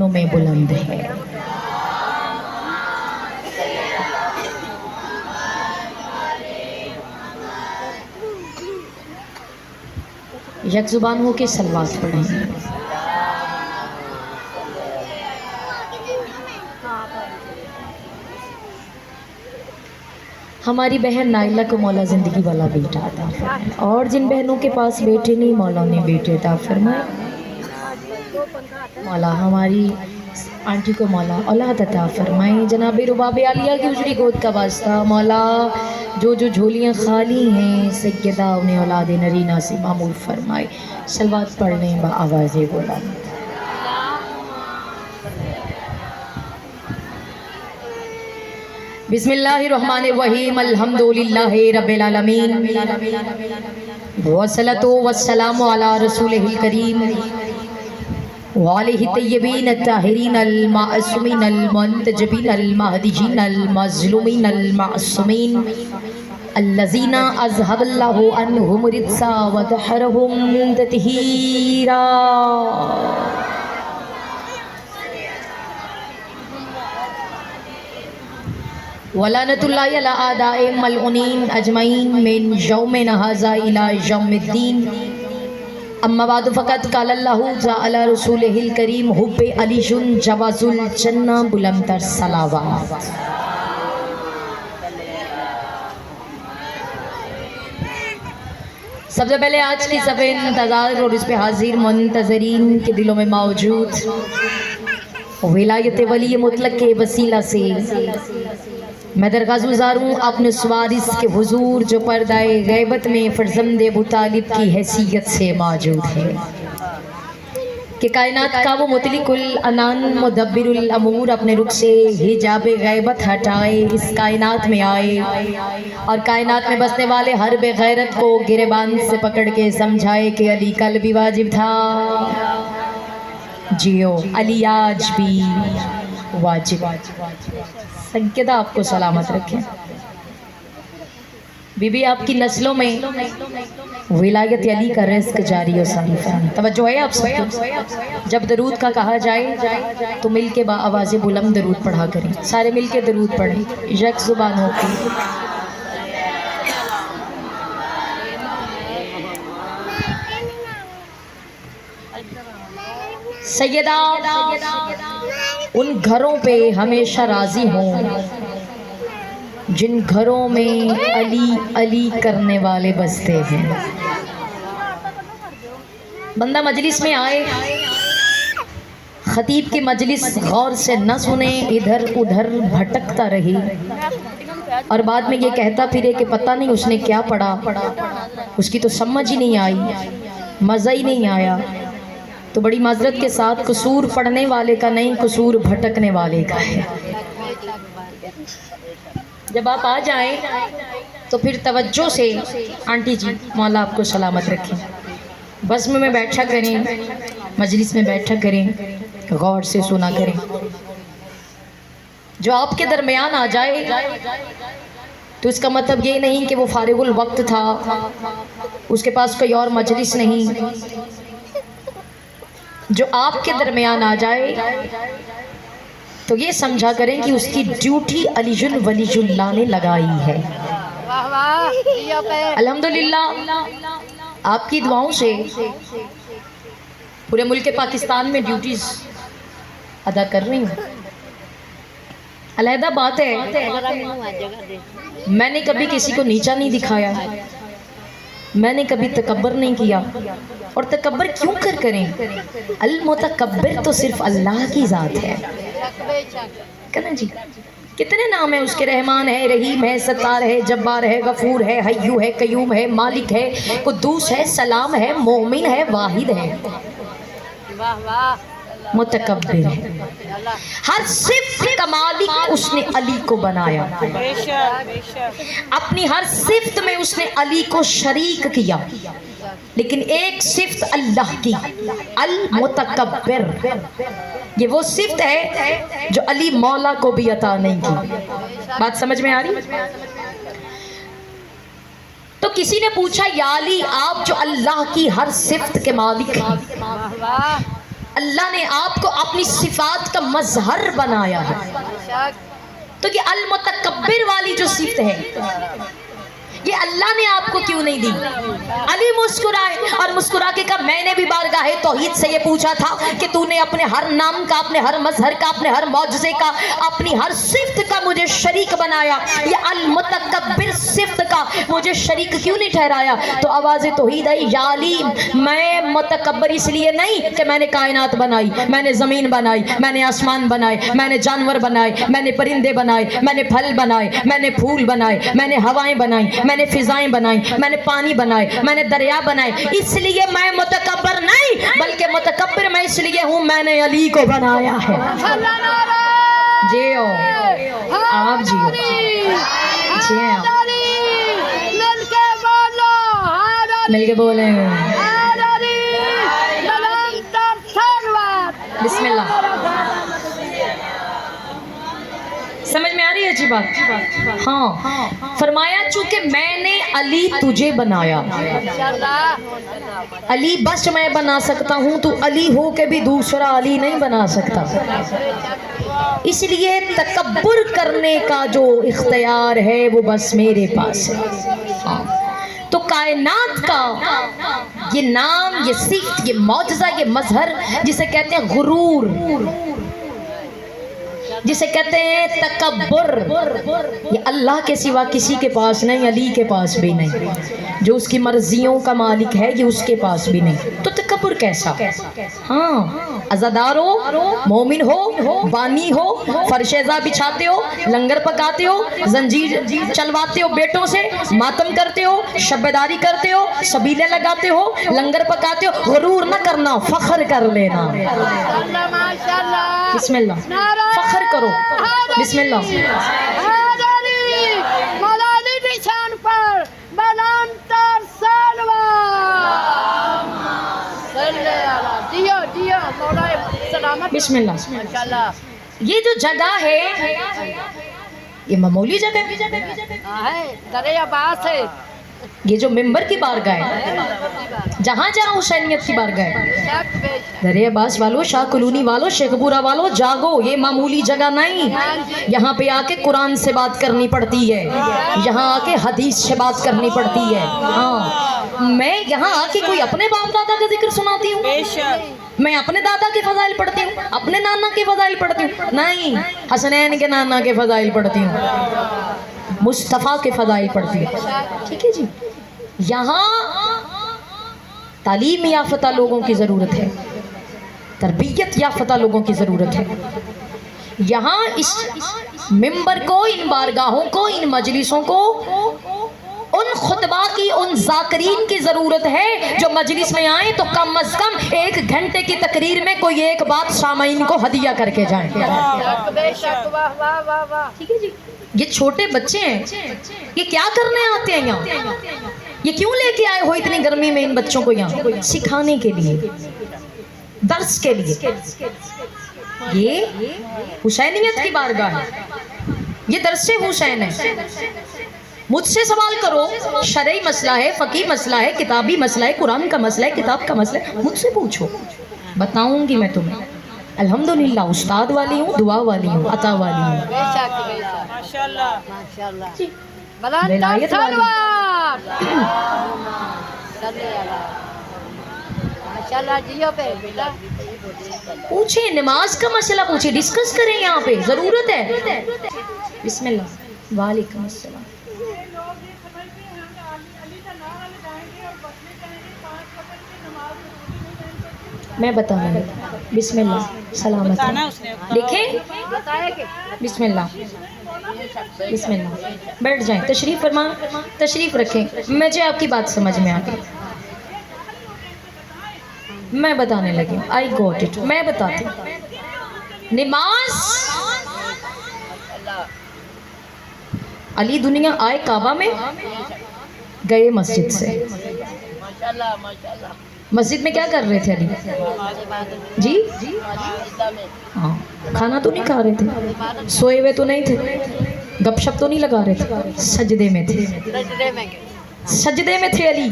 آسمانوں میں بلند ہے۔ یک زبان ہو کے صلوات پڑھیں۔ ہماری بہن نائلہ کو مولا زندگی والا بیٹا عطا فرمائے، اور جن بہنوں کے پاس بیٹے نہیں مولا نے بیٹے عطا فرمائے۔ مولا ہماری آنٹی کو مولا اولاد عطا فرمائے۔ جناب رباب عالیہ کی اجڑی گود کا واسطہ مولا جو جھولیاں خالی ہیں سیدہ انہیں اولاد نرینہ سے معمول فرمائے۔ صلوات پڑھ لیں با آواز بلند۔ بسم اللہ الرحمن الرحیم، الحمدللہ رب العالمین، والصلاة والسلام علی رسولہ الکریم وآلہ الطیبین الطاہرین المعصومین المنتجبین المہدیین المظلومین المعصومین الذین اذہب اللہ عنہم الرجس وطہرہم تطہیرا۔ ولعنۃ اللہ علی اعدائہم ملعونین اجمعین من یومنا ھذا الی یوم الدین۔ اما بعد فقط قال اللہ تعالی رسولہ الکریم حب علی جواز الجنہ بلند تر صلوات۔ سب سے پہلے آج کی صفحہ انتظار اور اس پہ حاضر منتظرین کے دلوں میں موجود ولایت ولی مطلق کے وسیلہ سے میں درخواست گزار ہوں اپنے سوارس کے حضور جو پردہ غیبت میں فرزند ابو طالب کی حیثیت سے موجود ہے کہ کائنات کا وہ مطلق العنان مدبر الامور اپنے رخ سے حجاب غیبت ہٹائے، اس کائنات میں آئے اور کائنات میں بسنے والے ہر بے غیرت کو گریبان سے پکڑ کے سمجھائے کہ علی کل بھی واجب تھا، جیو علی آج بھی واجب۔ سیدہ آپ کو سلامت رکھیں، بی بی آپ کی نسلوں میں ولایت علی کا رزق جاری و ساری فرمائے۔ توجہ ہے آپ سب کو، جب درود کا کہا جائے تو مل کے با آواز بلند درود پڑھا کریں، سارے مل کے درود پڑھیں یک زبان ہو کے۔ سیدہ ان گھروں پہ ہمیشہ راضی ہوں جن گھروں میں علی علی کرنے والے بستے ہیں۔ بندہ مجلس میں آئے، خطیب کی مجلس غور سے نہ سنے، ادھر ادھر بھٹکتا رہی اور بعد میں یہ کہتا پھرے کہ پتہ نہیں اس نے کیا پڑھا، اس کی تو سمجھ ہی نہیں آئی، مزہ ہی نہیں آیا، تو بڑی معذرت کے ساتھ قصور پڑھنے والے کا نہیں، قصور بھٹکنے والے کا ہے۔ جب آپ آ جائیں تو پھر توجہ سے آنٹی جی مولا آپ کو سلامت رکھیں، بس میں بیٹھا کریں، مجلس میں بیٹھا کریں، غور سے سنا کریں۔ جو آپ کے درمیان آ جائے تو اس کا مطلب یہ نہیں کہ وہ فارغ الوقت تھا، اس کے پاس کوئی اور مجلس نہیں۔ جو آپ کے درمیان آ جائے تو یہ سمجھا کریں کہ اس کی ڈیوٹی علی ولی اللہ نے لگائی ہے۔ الحمدللہ آپ کی دعاؤں سے پورے ملک پاکستان میں ڈیوٹیز ادا کر رہی ہوں۔ علیحدہ بات ہے میں نے کبھی کسی کو نیچا نہیں دکھایا، میں نے کبھی تکبر نہیں کیا، اور تکبر کیوں کریں؟ المتکبر تو صرف اللہ کی ذات ہے، کہنا جی کتنے نام ہیں اس کے، رحمان ہے، رحیم ہے، ستار ہے، جبار ہے، غفور ہے، حیو ہے، قیوم ہے، مالک ہے، قدوس ہے، سلام ہے، مومن ہے، واحد ہے، متکبر ہے۔ ہر صفت کا مالک اس نے علی کو بنایا، اپنی ہر صفت میں اس نے علی کو شریک کیا، لیکن ایک صفت اللہ کی المتکبر، یہ وہ صفت ہے جو علی مولا کو بھی عطا نہیں کی۔ بات سمجھ میں آ رہی؟ تو کسی نے پوچھا یا علی آپ جو اللہ کی ہر صفت کے مالک ہیں، اللہ نے آپ کو اپنی صفات کا مظہر بنایا ہے. تو یہ المتکبر والی جو صفت ہے یہ اللہ نے آپ کو کیوں نہیں دی؟ علی مسکرائے اور مسکرا کے کہا میں نے بھی بارگاہ توحید سے یہ پوچھا تھا کہ تو نے اپنے ہر نام کا، اپنے ہر مظہر کا، اپنے ہر معجزے کا، اپنی ہر صفت کا مجھے شریک بنایا، یہ المتکبر صفت کا مجھے شریک کیوں نہیں ٹھہرایا؟ تو آواز توحید آئی، یا علی میں متکبر اس لیے نہیں کہ میں نے کائنات بنائی، میں نے زمین بنائی، میں نے آسمان بنائے، میں نے جانور بنائے، میں نے پرندے بنائے، میں نے پھل بنائے، میں نے پھول بنائے، میں نے ہوائیں بنائیں، میں نے فضائیں بنائیں، میں نے پانی بنائے، میں نے دریا بنائے، اس لیے میں متکبر نہیں بلکہ متکبر میں اس لیے ہوں میں نے علی کو بنایا ہے. جیو آپ جیو جیو مل کے بولیں بسم اللہ. سمجھ میں آ رہی ہے اچھی بات؟ ہاں فرمایا چونکہ میں نے علی تجھے بنایا، علی بس میں بنا سکتا ہوں، تو علی ہو کے بھی دوسرا علی نہیں بنا سکتا، اس لیے تکبر کرنے کا جو اختیار ہے وہ بس میرے پاس ہے. تو کائنات کا یہ نام، یہ صفت، یہ معجزہ، یہ مظہر جسے کہتے ہیں غرور، جسے کہتے ہیں تکبر، یہ اللہ کے سوا کسی کے پاس نہیں، علی کے پاس بھی نہیں. جو اس کی مرضیوں کا مالک ہے یہ اس کے پاس بھی نہیں، تو تکبر کیسا؟ ہاں عزادار ہو، مومن ہو، بانی ہو، فرش ازا بچھاتے ہو، لنگر پکاتے ہو، زنجیر چلواتے ہو بیٹوں سے، ماتم کرتے ہو، شبیداری کرتے ہو، سبیلے لگاتے ہو، لنگر پکاتے ہو، غرور نہ کرنا، فخر کر لینا. بسم اللہ فخر کرو، بسم اللہ. بسم اللہ. یہ جو جگہ ہے یہ معمولی جگہ ہے، دریا باس ہے. یہ جو ممبر کی بارگاہ ہے، جہاں جہاں حسینیت کی بارگاہ ہے، دریا باس والو، شاہ کلونی والو، شیخ پورہ والو جاگو، یہ معمولی جگہ نہیں. یہاں پہ آ کے قرآن سے بات کرنی پڑتی ہے، یہاں آ کے حدیث سے بات کرنی پڑتی ہے. ہاں میں یہاں آ کے کوئی اپنے باپ دادا کا ذکر سناتی ہوں، میں اپنے دادا کے فضائل پڑھتی ہوں، اپنے نانا کے فضائل پڑھتی ہوں؟ نہیں، حسنین کے نانا کے فضائل پڑھتی ہوں، مصطفیٰ کے فضائل پڑھتی ہوں. ٹھیک ہے جی. یہاں تعلیم یافتہ لوگوں کی ضرورت ہے، تربیت یافتہ لوگوں کی ضرورت ہے. یہاں اس ممبر کو، ان بارگاہوں کو، ان مجلسوں کو، ان خطبہ کی، ان ذاکرین کی ضرورت ہے جو مجلس میں آئیں تو کم از کم 1 گھنٹے کی تقریر میں کوئی ایک بات سامعین کو ہدیہ کر کے جائیں. ٹھیک ہے جی. یہ چھوٹے بچے ہیں، یہ کیا کرنے آتے ہیں یہاں؟ یہ کیوں لے کے آئے ہو اتنی گرمی میں ان بچوں کو یہاں؟ سکھانے کے لیے، درس کے لیے. یہ حسینیت کی بارگاہ ہے، یہ درس حسین ہے. مجھ سے سوال کرو، شرعی مسئلہ ہے، فقہی مسئلہ ہے، کتابی مسئلہ ہے، قرآن کا مسئلہ ہے، کتاب کا مسئلہ ہے، مجھ سے پوچھو، بتاؤں گی میں تمہیں. الحمدللہ استاد والی ہوں، دعا والی ہوں، عطا والی ہوں. ولایت والی. پوچھیں، نماز کا مسئلہ پوچھیں، ڈسکس کریں، یہاں پہ ضرورت ہے. بسم اللہ. وعلیکم السلام. میں بتاؤں گی. بسم اللہ. سلامت دیکھیں، بسم اللہ، بسم اللہ. بیٹھ جائیں، تشریف فرما، تشریف رکھیں. مجھے آپ کی بات سمجھ میں آ گئی، میں بتانے لگی. آئی گوٹ اٹ. میں بتاتی ہوں. نماز، علی دنیا آئے کعبہ میں، گئے مسجد سے. مسجد میں کیا کر رہے تھے علی جی؟ ہاں کھانا تو نہیں کھا رہے تھے، سوئے ہوئے تو نہیں تھے، گپ شپ تو نہیں لگا رہے تھے، سجدے میں تھے، سجدے میں تھے علی.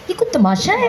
یہ کوئی تماشا ہے؟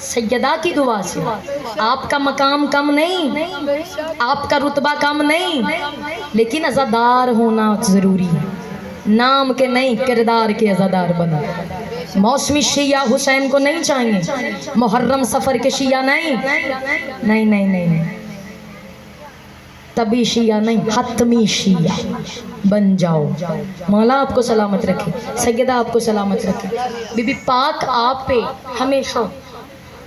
سیدہ کی دعا سے آپ کا مقام کم نہیں، آپ کا رتبہ کم نہیں، لیکن عزادار ہونا ضروری ہے، نام کے نہیں کردار کے عزادار بنا۔ موسمی شیعہ حسین کو نہیں چاہیے، محرم سفر کے شیعہ نہیں، نہیں نہیں نہیں، تبھی شیعہ نہیں، حتمی شیعہ بن جاؤ۔ مولا آپ کو سلامت رکھے، سیدہ آپ کو سلامت رکھے، بی بی پاک آپ پہ ہمیشہ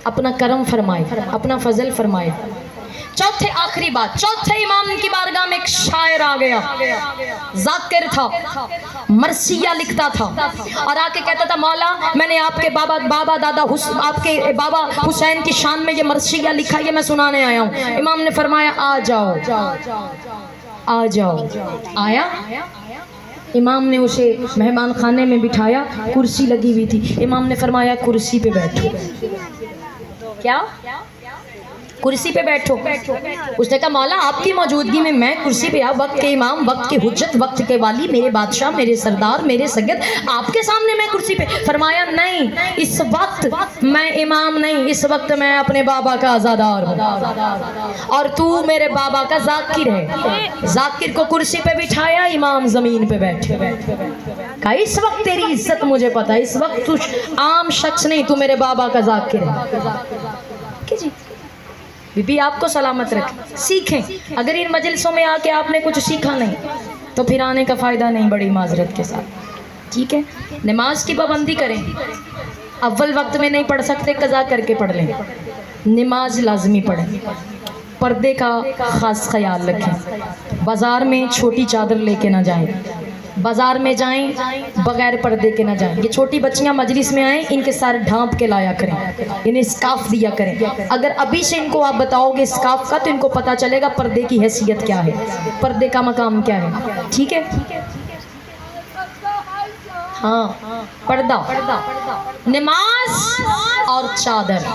اپنا کرم فرمائے، اپنا فضل فرمائے۔ چوتھے آخری بات، چوتھے امام کی بارگاہ میں ایک شاعر آ گیا، ذاکر تھا، مرثیہ لکھتا تھا، اور آ کے کہتا تھا مولا میں نے آپ کے آپ کے بابا حسین کی شان میں یہ مرثیہ لکھا، یہ میں سنانے آیا ہوں۔ امام نے فرمایا آ جاؤ آ جاؤ۔ آیا، امام نے اسے مہمان خانے میں بٹھایا، کرسی لگی ہوئی تھی، امام نے فرمایا کرسی پہ بیٹھو۔ کیا؟ کرسی پہ بیٹھو۔ اس نے کہا مولا آپ کی موجودگی میں میں کرسی پہ وقت کے امام، وقت کے حجت، وقت کے والی، میرے بادشاہ، میرے سردار، میرے سید، آپ کے سامنے میں کرسی پہ؟ فرمایا نہیں، اس وقت میں امام نہیں، اس وقت میں اپنے بابا کا عزادار ہوں، اور تو میرے بابا کا ذاکر ہے۔ ذاکر کو کرسی پہ بٹھایا، امام زمین پہ بیٹھے۔ کہا اس وقت تیری عزت مجھے پتا ہے، اس وقت تو عام شخص نہیں، تو میرے بابا کا ذاکر ہے۔ کہ جی بی بی آپ کو سلامت رکھیں، سیکھیں۔ اگر ان مجلسوں میں آ کے آپ نے کچھ سیکھا نہیں تو پھر آنے کا فائدہ نہیں، بڑی معذرت کے ساتھ، ٹھیک ہے؟ نماز کی پابندی کریں، اول وقت میں نہیں پڑھ سکتے قضا کر کے پڑھ لیں، نماز لازمی پڑھیں، پردے کا خاص خیال رکھیں، بازار میں چھوٹی چادر لے کے نہ جائیں، بازار میں جائیں بغیر پردے کے نہ جائیں۔ یہ چھوٹی بچیاں مجلس میں آئیں، ان کے سر ڈھانپ کے لایا کریں، انہیں اسکارف دیا کریں۔ اگر ابھی سے ان کو آپ بتاؤ گے اسکارف کا تو ان کو پتا چلے گا پردے کی حیثیت کیا ہے، پردے کا مقام کیا ہے، ٹھیک ہے؟ ہاں، پردہ، نماز اور چادر،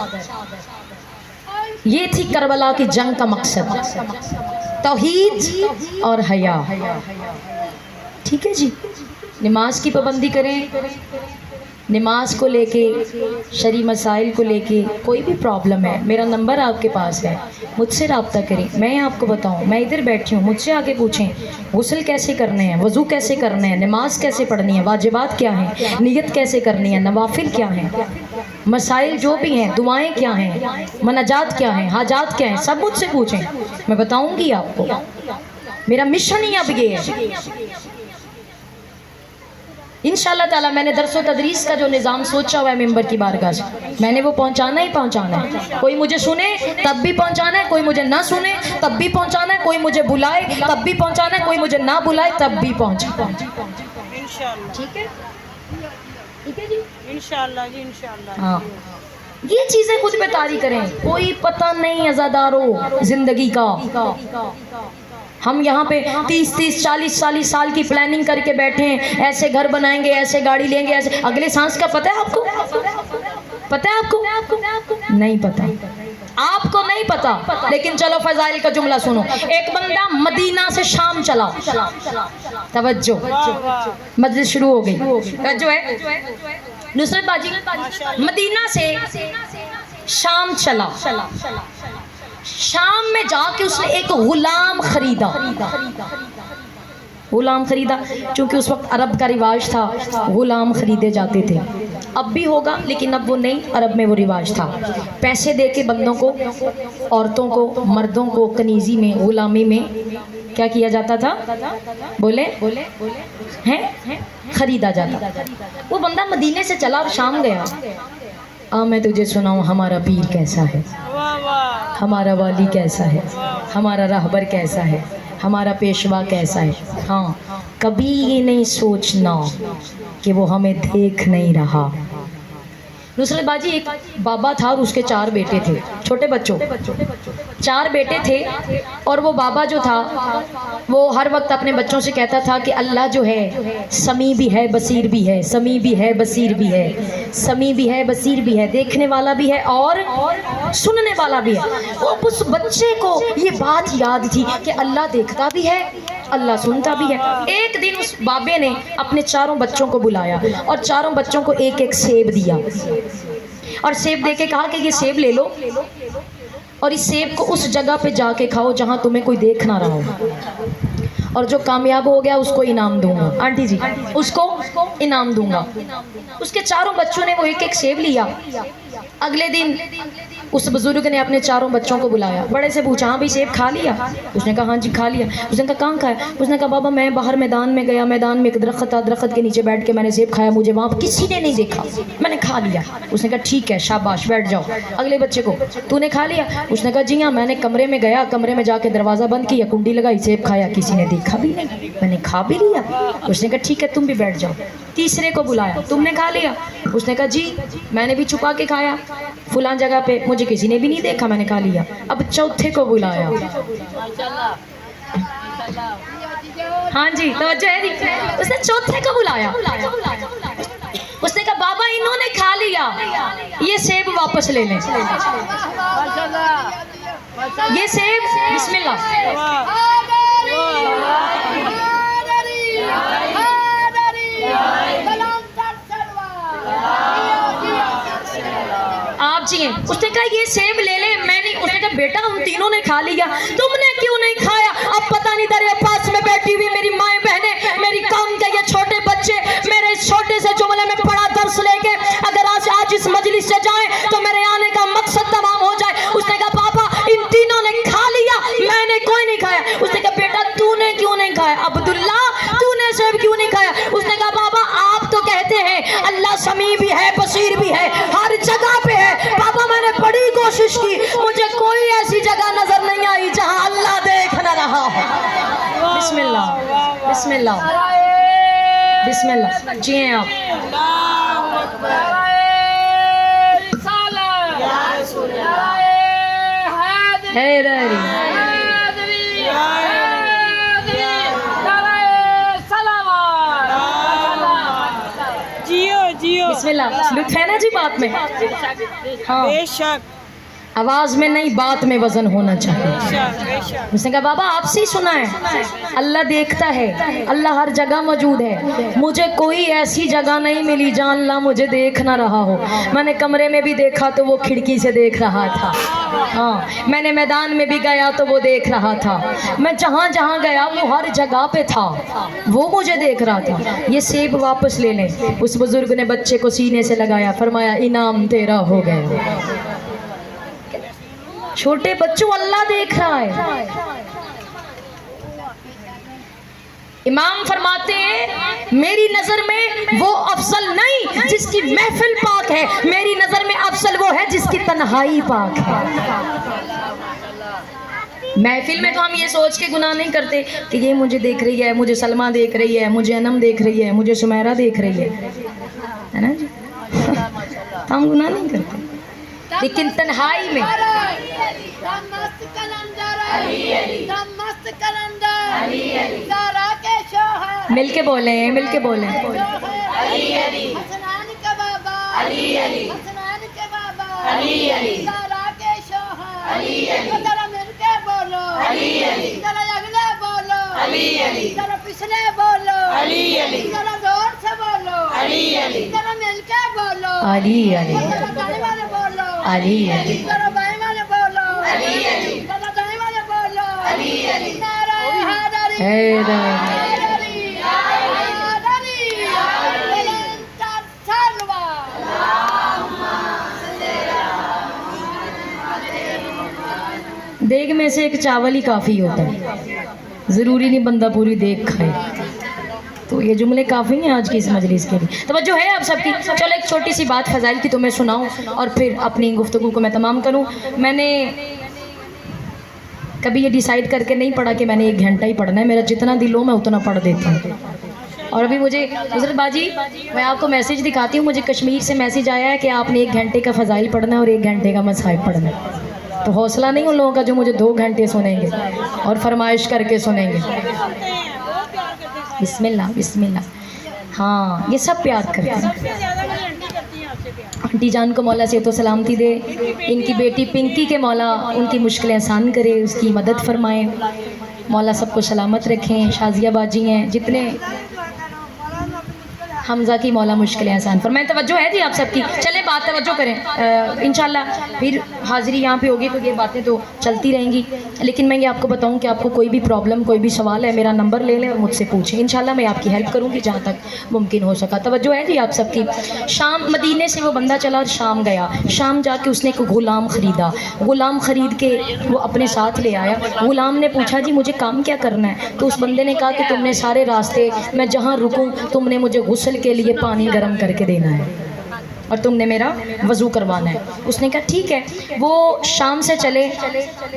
یہ تھی کربلا کی جنگ کا مقصد، توحید اور حیا، ٹھیک ہے جی؟ نماز کی پابندی کریں، نماز کو لے کے، شرعی مسائل کو لے کے کوئی بھی پرابلم ہے، میرا نمبر آپ کے پاس ہے، مجھ سے رابطہ کریں، میں آپ کو بتاؤں، میں ادھر بیٹھی ہوں، مجھ سے آگے پوچھیں غسل کیسے کرنے ہیں، وضو کیسے کرنے ہیں، نماز کیسے پڑھنی ہے، واجبات کیا ہیں، نیت کیسے کرنی ہے، نوافل کیا ہیں، مسائل جو بھی ہیں، دعائیں کیا ہیں، مناجات کیا ہیں، حاجات کیا ہیں، سب مجھ سے پوچھیں، میں بتاؤں گی آپ کو۔ میرا مشن ہی اب یہ ہے، انشاءاللہ تعالیٰ میں نے درس و تدریس کا جو نظام سوچا ہوا ہے ممبر کی بارگاہ سے، میں نے وہ پہنچانا ہی پہنچانا ہے، کوئی مجھے سنے تب بھی پہنچانا ہے، کوئی مجھے نہ سنے تب بھی پہنچانا ہے، کوئی مجھے بلائے تب بھی پہنچانا ہے، کوئی مجھے نہ بلائے تب بھی پہنچانا ہے، ٹھیک ہے؟ ٹھیک ہے جی، انشاءاللہ جی، انشاءاللہ۔ ہاں، یہ چیزیں خود پہ طاری کریں، کوئی پتہ نہیں عزادارو زندگی کا۔ ہم یہاں پہ 30 40 سال کی پلاننگ کر کے بیٹھے ہیں، ایسے گھر بنائیں گے، ایسے گاڑی لیں گے، ایسے اگلے سانس کا پتہ ہے آپ کو؟ پتہ ہے آپ کو؟ نہیں پتہ، آپ کو نہیں پتہ، لیکن چلو فضائل کا جملہ سنو۔ ایک بندہ مدینہ سے شام چلا، توجہ، مجلس شروع ہو گئی، توجہ ہے نصرت باجی، مدینہ سے شام چلا، شام میں جا کے اس نے ایک غلام خریدا، غلام خریدا، چونکہ اس وقت عرب کا رواج تھا، غلام خریدے جاتے تھے، اب بھی ہوگا لیکن اب وہ نہیں، عرب میں وہ رواج تھا، پیسے دے کے بندوں کو، عورتوں کو، مردوں کو کنیزی میں، غلامی میں کیا کیا جاتا تھا؟ بولے ہیں، خریدا جاتا۔ وہ بندہ مدینے سے چلا اور شام گیا، میں تجھے سناؤں ہمارا پیر کیسا ہے، ہمارا والی کیسا ہے، ہمارا راہبر کیسا ہے، ہمارا پیشوا کیسا ہے۔ ہاں، کبھی یہ نہیں سوچنا کہ وہ ہمیں دیکھ نہیں رہا۔ نصرت باجی، ایک بابا تھا اور اس کے 4 بیٹے تھے، چھوٹے بچوں، 4 بیٹے تھے، اور وہ بابا جو تھا وہ ہر وقت اپنے بچوں سے کہتا تھا کہ اللہ جو ہے سمیع بھی ہے، بصیر بھی ہے، سمیع بھی ہے، بصیر بھی ہے، سمیع بھی ہے، بصیر بھی ہے، دیکھنے والا بھی ہے اور سننے والا بھی ہے۔ وہ اس بچے کو یہ بات یاد تھی کہ اللہ دیکھتا بھی ہے، اللہ سنتا بھی ہے۔ ایک دن اس بابے نے اپنے 4 بچوں کو بلایا اور 4 بچوں کو ایک ایک سیب دیا اور سیب دے کے کہا کہ یہ سیب لے لو اور اس سیب کو اس جگہ پہ جا کے کھاؤ جہاں تمہیں کوئی دیکھ نہ رہا ہو، اور جو کامیاب ہو گیا اس کو انعام دوں گا۔ آنٹی جی اس کو انعام دوں گا۔ اس کے چاروں بچوں نے وہ ایک ایک سیب لیا۔ اگلے دن اس بزرگ نے اپنے چاروں بچوں کو بلایا، بڑے سے پوچھا ہاں بھائی سیب کھا لیا؟ اس نے کہا ہاں جی کھا لیا۔ اس نے کہا کہاں کھایا؟ اس نے کہا بابا میں باہر میدان میں گیا، میدان میں ایک درخت تھا، درخت کے نیچے بیٹھ کے میں نے سیب کھایا، مجھے وہاں کسی نے نہیں دیکھا، میں نے کھا لیا۔ اس نے کہا ٹھیک ہے شاباش بیٹھ جاؤ۔ اگلے بچے کو تو نے کھا لیا؟ اس نے کہا جی ہاں، میں نے کمرے میں گیا، کمرے میں جا کے دروازہ بند کیا، کنڈی لگائی، سیب کھایا، کسی نے دیکھا بھی نہیں، میں نے کھا بھی لیا۔ اس نے کہا ٹھیک ہے تم بھی بیٹھ جاؤ۔ تیسرے کو بلایا، تم نے کھا لیا؟ اس نے کہا جی میں نے بھی چھپا کے کھایا فلاں جگہ پہ، مجھے کسی نے بھی نہیں دیکھا، میں نے کھا لیا۔ اب چوتھے کو بلایا۔ ہاں جی توجہ ہے جی۔ اس نے چوتھے کو بلایا، اس نے کہا بابا انہوں نے کھا لیا، یہ سیب واپس لے لیں، یہ سیب بسم اللہ۔ آپ جی ہیں۔ اس نے کہا یہ سیب لے لیں، میں نہیں۔ اس نے کہا بیٹا ان تینوں نے کھا لیا، تم نے کیوں نہیں کھایا؟ اب پتہ نہیں دریا پاس میں بیٹھی ہوئی میری مائیں بہنیں، میری کام کے یہ چھوٹے بچے میرے اس چھوٹے سے جملے میں بڑا درس لے کے اگر آج اس مجلس سے جائیں تو میرے آنے کا مقصد تمام ہو جائے۔ اس نے کہا پاپا ان تینوں نے کھا لیا، میں نے کوئی نہیں کھایا۔ اس نے کہا بیٹا تو نے کیوں نہیں کھایا؟ عبداللہ تو نے سیب کیوں نہیں کھایا؟ اس نے کہا بابا آپ تو کہتے ہیں اللہ سمیع بھی ہے بصیر بھی ہے، ہر جگہ پہ ہے، بابا میں نے بڑی کوشش کی، مجھے کوئی ایسی جگہ نظر نہیں آئی جہاں اللہ دیکھ نہ رہا ہو۔ بسم اللہ بسم اللہ بسم اللہ۔ جی ہیں آپ؟ حیدری جیو جیو بسم اللہ۔ لطف ہے نا جی بات میں؟ ہاں بے شک آواز میں نہیں بات میں وزن ہونا چاہیے۔ بے شک۔ اس نے کہا بابا آپ سے ہی سنا ہے، اللہ دیکھتا ہے، اللہ ہر جگہ موجود ہے، مجھے کوئی ایسی جگہ نہیں ملی جہاں اللہ مجھے دیکھ نہ رہا ہو۔ میں نے کمرے میں بھی دیکھا تو وہ کھڑکی سے دیکھ رہا تھا، ہاں میں نے میدان میں بھی گیا تو وہ دیکھ رہا تھا، میں جہاں جہاں گیا وہ ہر جگہ پہ تھا، وہ مجھے دیکھ رہا تھا۔ یہ سیب واپس لے لیں۔ اس بزرگ نے بچے کو سینے سے لگایا، فرمایا انعام تیرا ہو گیا۔ چھوٹے بچوں اللہ دیکھ رہا ہے۔ امام فرماتے ہیں میری نظر میں وہ افضل نہیں جس کی محفل پاک ہے، میری نظر میں افضل وہ ہے جس کی تنہائی پاک ہے۔ محفل میں تو ہم یہ سوچ کے گناہ نہیں کرتے کہ یہ مجھے دیکھ رہی ہے، مجھے سلمہ دیکھ رہی ہے، مجھے انم دیکھ رہی ہے، مجھے سمیرہ دیکھ رہی ہے نا جی، ہم گناہ نہیں کرتے، لیکن تنہائی میں مل کے بولیں، مل کے بولیں۔ پچھلے بولو ذرا زور سے بولو، ذرا مل کے بولو، علی علی دائیں والے بولو، علی علی ذرا بائیں والے بولو، ذرا دائیں والے بولو، نعرہ حیدری، حیدری، حیدری، بلند سلوات۔ دیگ میں سے ایک چاول ہی کافی ہوتا ہے، ضروری نہیں بندہ پوری دیگ کھائے۔ تو یہ جملے کافی ہیں آج کی اس مجلس کے لیے۔ توجہ ہے آپ سب کی؟ چلو ایک چھوٹی سی بات فضائل کی تمہیں سناؤں اور پھر اپنی گفتگو کو میں تمام کروں۔ میں نے کبھی یہ ڈیسائیڈ کر کے نہیں پڑھا کہ میں نے 1 گھنٹہ ہی پڑھنا ہے، میرا جتنا دل ہو میں اتنا پڑھ دیتی ہوں۔ اور ابھی مجھے حضرت باجی میں آپ کو میسیج دکھاتی ہوں، مجھے کشمیر سے میسیج آیا ہے کہ آپ نے 1 گھنٹے کا فضائل پڑھنا ہے اور 1 گھنٹے کا مصائب پڑھنا ہے۔ تو حوصلہ نہیں ان لوگوں کا جو مجھے 2 گھنٹے سنیں گے اور فرمائش کر کے سنیں گے۔ بسم اللہ بسم اللہ۔ ہاں یہ سب پیار کرتے ہیں۔ آنٹی جان کو مولا صحت و سلامتی دے، ان کی بیٹی پنکی کے مولا ان کی مشکلیں آسان کرے، اس کی مدد فرمائیں، مولا سب کو سلامت رکھیں۔ شازیہ باجی ہیں جتنے، حمزہ کی مولا مشکلیں آسان فرمائیں. توجہ ہے جی آپ سب کی. چلے بات توجہ کریں. انشاءاللہ پھر حاضری یہاں پہ ہوگی تو یہ باتیں تو چلتی رہیں گی, لیکن میں یہ آپ کو بتاؤں کہ آپ کو کوئی بھی پرابلم, کوئی بھی سوال ہے, میرا نمبر لے لیں اور مجھ سے پوچھیں. انشاءاللہ میں آپ کی ہیلپ کروں گی جہاں تک ممکن ہو سکا. توجہ ہے جی آپ سب کی. شام, مدینے سے وہ بندہ چلا اور شام گیا. شام جا کے اس نے ایک غلام خریدا. غلام خرید کے وہ اپنے ساتھ لے آیا. غلام نے پوچھا جی مجھے کام کیا کرنا ہے؟ تو اس بندے نے کہا کہ تم نے سارے راستے, میں جہاں رکوں تم نے مجھے غسل کے لیے پانی گرم کر کے دینا ہے اور تم نے میرا وضو کروانا ہے. اس نے کہا ٹھیک ہے. وہ شام سے چلے,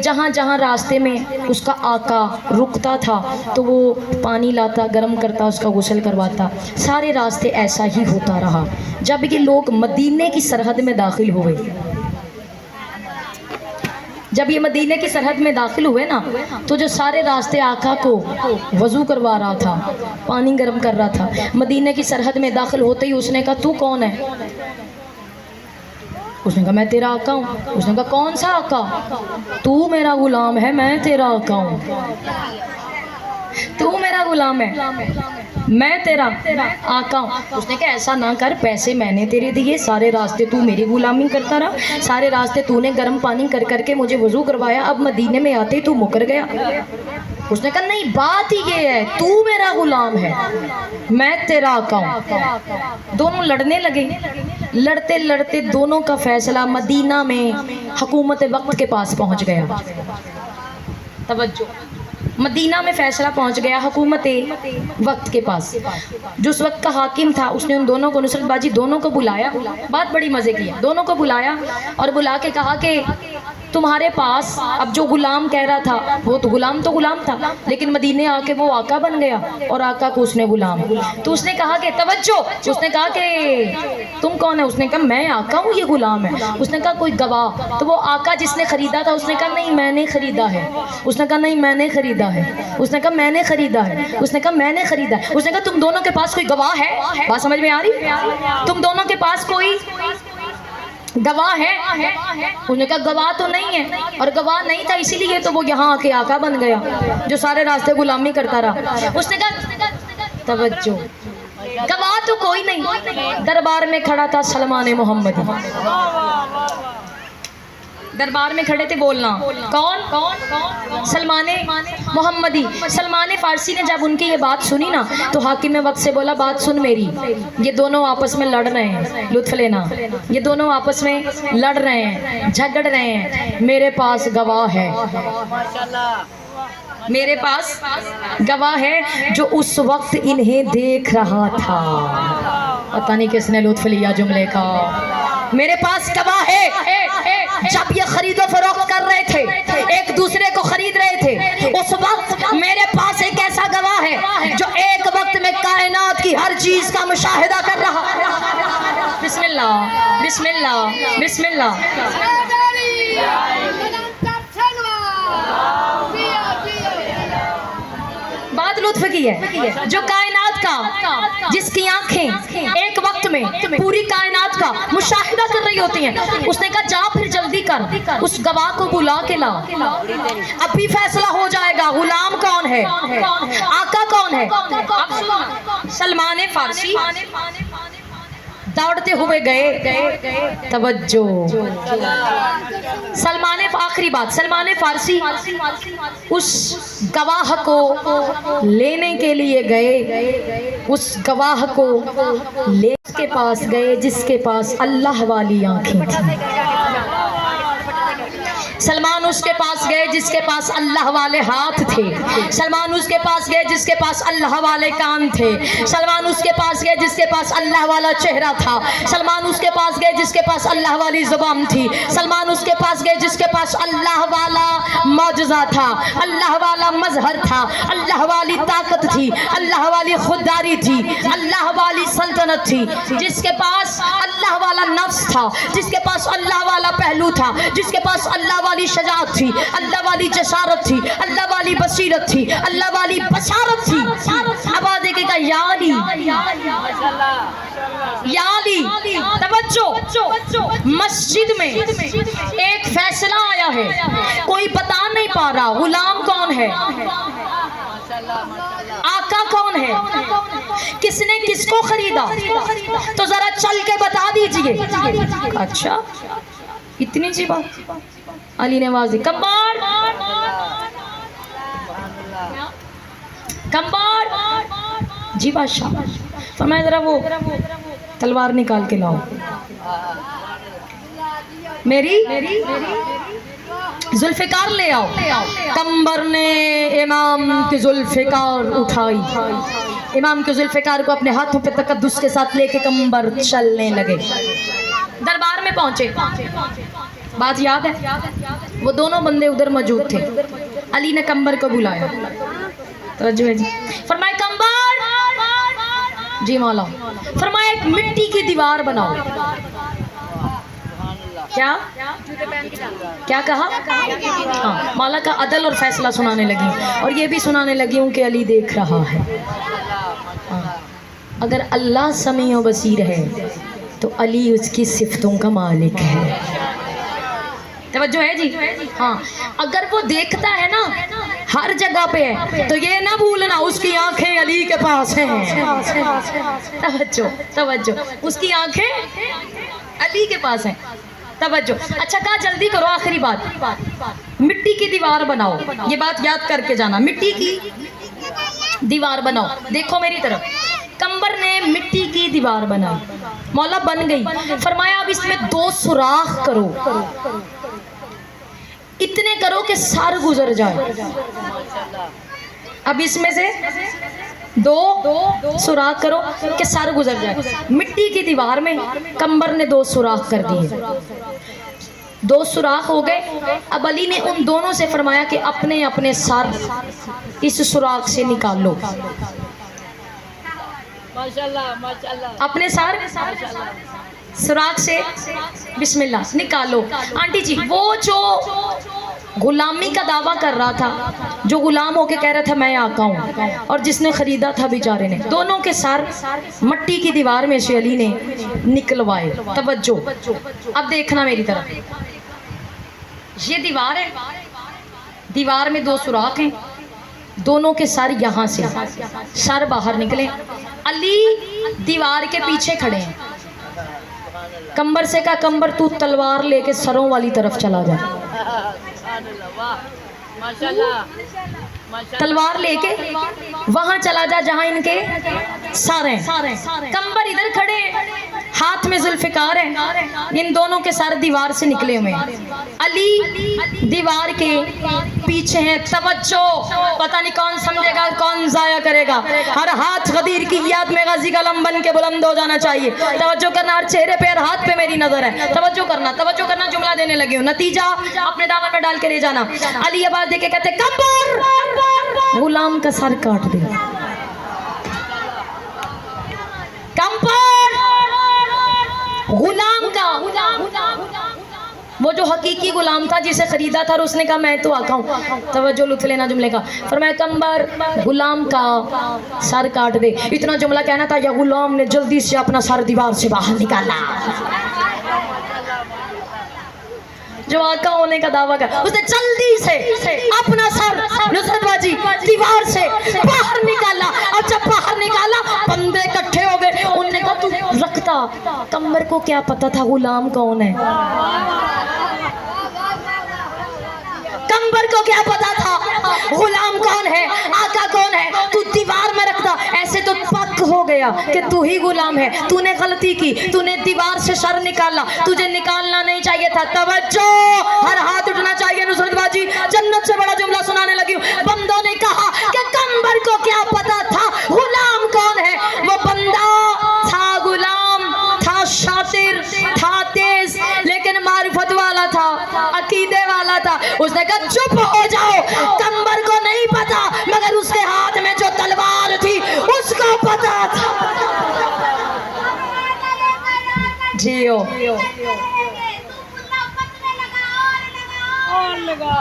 جہاں جہاں راستے میں اس کا آقا رکتا تھا تو وہ پانی لاتا, گرم کرتا, اس کا غسل کرواتا. سارے راستے ایسا ہی ہوتا رہا. جب یہ لوگ مدینے کی سرحد میں داخل ہوئے, جب یہ مدینے کی سرحد میں داخل ہوئے نا, تو جو سارے راستے آقا کو وضو کروا رہا تھا, پانی گرم کر رہا تھا, مدینے کی سرحد میں داخل ہوتے ہی اس نے کہا تو کون ہے؟ اس نے کہا میں تیرا آقا ہوں. اس نے کہا کون سا آقا؟ تو میرا غلام ہے, میں تیرا آقا ہوں. تو میرا غلام ہے, میں تیرا آقا ہوں. اس نے کہا ایسا نہ کر, پیسے میں نے تیرے دیے, سارے راستے تو میری غلامی کرتا رہا, سارے راستے تو نے گرم پانی کر کر کے مجھے وضو کروایا, اب مدینے میں آتے تو مکر گیا. اس نے کہا نہیں, بات ہی یہ ہے, تو میرا غلام ہے, میں تیرا آقا ہوں. دونوں لڑنے لگے. لڑتے لڑتے دونوں کا فیصلہ مدینہ میں حکومت وقت کے پاس پہنچ گیا. توجہ, مدینہ میں فیصلہ پہنچ گیا حکومت وقت کے پاس. جو اس وقت کا حاکم تھا اس نے ان دونوں کو, نصرت باجی دونوں کو بلایا. بات بڑی مزے کی ہے. دونوں کو بلایا اور بلا کے کہا کہ تمہارے پاس, اب جو غلام کہہ رہا تھا وہ تو غلام تھا, لیکن مدینے آ کے وہ آقا بن گیا اور آقا کو اس نے غلام. تو اس نے کہا کہ توجہ, اس نے کہا کہ تم کون ہے؟ اس نے کہا میں آقا ہوں, یہ غلام ہے. اس نے کہا کوئی گواہ؟ تو وہ آقا جس نے خریدا تھا اس نے کہا نہیں میں نے خریدا ہے. اس نے کہا نہیں میں نے خریدا ہے. اس نے کہا میں نے خریدا ہے. اس نے کہا میں نے خریدا ہے. اس نے کہا تم دونوں کے پاس کوئی گواہ ہے؟ بات سمجھ میں آ رہی؟ تم دونوں کے پاس کوئی گواہ ہے؟ انہوں نے کہا گواہ تو نہیں ہے, اور گواہ نہیں تھا اسی لیے تو وہ یہاں آ کے آقا بن گیا جو سارے راستے غلامی کرتا رہا. اس نے کہا توجہ, گواہ تو کوئی نہیں. دربار میں کھڑا تھا سلمان محمدی. دربار میں کھڑے تھے, بولنا کون؟ سلمان محمدی. سلمان فارسی نے جب ان کی یہ بات سنی نا تو حاکم وقت سے بولا بات سن میری, یہ دونوں آپس میں لڑ رہے ہیں, لطف لینا, یہ دونوں آپس میں لڑ رہے ہیں, جھگڑ رہے ہیں, میرے پاس گواہ ہے, میرے پاس گواہ ہے جو اس وقت انہیں دیکھ رہا تھا. پتہ نہیں کس نے لطف لیا جملے کا. میرے پاس گواہ ہے, جب یہ خرید و فروخت کر رہے تھے, ایک دوسرے کو خرید رہے تھے, اس وقت میرے پاس ایک ایسا گواہ ہے جو ایک وقت میں کائنات کی ہر چیز کا مشاہدہ کر رہا. بسم اللہ, بسم اللہ, بسم اللہ. بات لطف کی ہے. جو کائنات کا, جس کی آنکھیں ایک وقت میں پوری کائنات کا مشاہدہ کر رہی ہوتی ہیں, اس نے کہا جا پھر جلدی کر, اس گواہ کو بلا کے لا, ابھی فیصلہ ہو جائے گا غلام کون ہے, آقا کون ہے. سلمان فارسی دوڑتے ہوئے گئے. توجہ, آخری بات, سلمان فارسی اس گواہ کو لینے کے لیے گئے, اس گواہ کو لے کے پاس گئے جس کے پاس اللہ والی آنکھیں تھیں. سلمان اس کے پاس گئے جس کے پاس اللہ والے ہاتھ تھے. سلمان اس کے پاس گئے جس کے پاس اللہ والے کان تھے. سلمان اس کے پاس گئے جس کے پاس اللہ والا چہرہ تھا. سلمان اس کے پاس گئے جس کے پاس اللہ والی زبان تھی. سلمان اس کے پاس گئے جس کے پاس اللہ والا معجزہ تھا, اللہ والا مظہر تھا, اللہ والی طاقت تھی, اللہ والی خودداری تھی, اللہ والی سلطنت تھی, جس کے پاس اللہ والا نفس تھا, جس کے پاس اللہ والا پہلو تھا, جس کے پاس اللہ والی شجاعت تھی, اللہ والی جسارت تھی, اللہ والی بصیرت تھی, اللہ والی بشارت تھی. آواز دے کے کہا یا علی, یا علی. توجہ, مسجد میں ایک فیصلہ آیا ہے, کوئی بتا نہیں پا رہا غلام کون ہے, آقا کون ہے. کس نے کس کو خریدا تو ذرا چل کے بتا دیجئے. اچھا اتنی سی بات. علی نے آواز دی کمبار کمبار. جی بادشاہ. فرمایا ذرا وہ تلوار نکال کے لاؤ. میری ذوالفقار لے آؤ. کمبر نے امام کی ذوالفقار اٹھائی. امام کے ذوالفقار کو اپنے ہاتھوں پہ تقدس کے ساتھ لے کے کمبر چلنے لگے. دربار میں پہنچے. بات یاد ہے وہ دونوں بندے ادھر موجود تھے. علی نے کمبر کو بلایا. توجہ ہے جی. فرمایا کمبر. جی مولا. فرمایا ایک مٹی کی دیوار بناؤ. کیا کیا کہا؟ ہاں مولا کا عدل اور فیصلہ سنانے لگی اور یہ بھی سنانے لگی ہوں کہ علی دیکھ رہا ہے. اگر اللہ سمیع و بصیر ہے تو علی اس کی صفتوں کا مالک ہے. توجہ ہے جی. ہاں اگر وہ دیکھتا ہے نا ہر جگہ پہ ہے تو یہ نہ بھولنا اس کی آنکھیں علی کے پاس ہیں. توجہ توجہ. اس کی آنکھیں علی کے پاس ہیں. توجہ. اچھا کہا جلدی کرو آخری بات. مٹی کی دیوار بناؤ. یہ بات یاد کر کے جانا. مٹی کی دیوار بناؤ. دیکھو میری طرف. کمبر نے مٹی کی دیوار بنائی. مولا بن گئی. فرمایا اب اس میں 2 سوراخ کرو. اتنے کرو کہ سر گزر جائے. اب اس میں سے 2 سوراخ کرو کہ سر گزر جائے. مٹی کی دیوار میں کمبر نے 2 سوراخ کر دیے. 2 سوراخ ہو گئے. اب علی نے ان دونوں سے فرمایا کہ اپنے اپنے سر اس سوراخ سے نکال لو. اپنے سر سوراخ سے بسم اللہ نکالو. آنٹی جی وہ جو غلامی کا دعویٰ کر رہا تھا, جو غلام ہو کے کہہ رہا تھا میں آقا ہوں, اور جس نے خریدا تھا بیچارے نے, دونوں کے سر مٹی کی دیوار میں سے علی نے نکلوائے. توجہ. اب دیکھنا میری طرف. یہ دیوار ہے. دیوار میں 2 سوراخ ہیں. دونوں کے سر یہاں سے سر باہر نکلے. علی دیوار کے پیچھے کھڑے ہیں. کمبر سے کہا کمبر تو تلوار لے کے سروں والی طرف چلا جا. تلوار لے کے وہاں چلا جا جہاں ان کے سر ہیں. کمبر ادھر کھڑے ہیں, ہاتھ میں ذوالفقار ہے. ان دونوں کے سر دیوار سے نکلے ہوئے ہیں. علی دیوار کے پیچھے ہیں. توجہ. پتہ نہیں کون سمجھے گا کون ضائع کرے گا. ہر ہاتھ غدیر کی یاد میں غازی کا علم بن کے بلند ہو جانا چاہیے. توجہ کرنا. ہر چہرے پہ ہر ہاتھ پہ میری نظر ہے. توجہ کرنا. توجہ کرنا. جملہ دینے لگی ہوں. نتیجہ اپنے دامن میں ڈال کے لے جانا. علی آواز دے کے کہتے کمبر غلام کا سر کاٹ دے. کمبر غلام کا, وہ جو حقیقی غلام تھا جسے خریدا تھا اور اس نے کہا میں تو آقا ہوں. توجہ لطف لینا جملے کا. فرمایا کمبر غلام کا سر کاٹ دے. اتنا جملہ کہنا تھا یا غلام نے جلدی سے اپنا سر دیوار سے باہر نکالا. جو آقا ہونے کا دعویٰ کر اس نے جلدی سے اپنا سر نصرت باجی دیوار سے باہر نکالا. اور جب باہر نکالا بندے اکٹھے ہو گئے. انہوں نے کہا تو رکھتا. کمبر کو کیا پتا تھا غلام کون ہے. کمبر کو کیا پتا تھا غلام کون ہے, آقا کون ہے. تو دیوار میں رکھتا. ایسے تو پک ہو گیا کہ تو ہی غلام ہے. تو نے غلطی کی. تو نے دیوار سے سر نکالا. تجھے نکالنا نہیں چاہیے تھا. توجہ. ہر ہاتھ اٹھنا چاہیے. نصرت باجی جنت سے بڑا جملہ سنانے لگی ہوں. بندوں نے کہا کہ کمبر کو کیا پتا تھا غلام کون ہے. وہ بندہ تھا غلام, تھا شاطر, تھا تیز, لیکن معرفت والا تھا, عقیدے والا تھا. اس نے کہا چپ ہو جاؤ. کمبر کو نہیں پتا مگر اس کے ہاتھ میں جو تلوار تھی اس کو پتا تھا. جیو اور لگا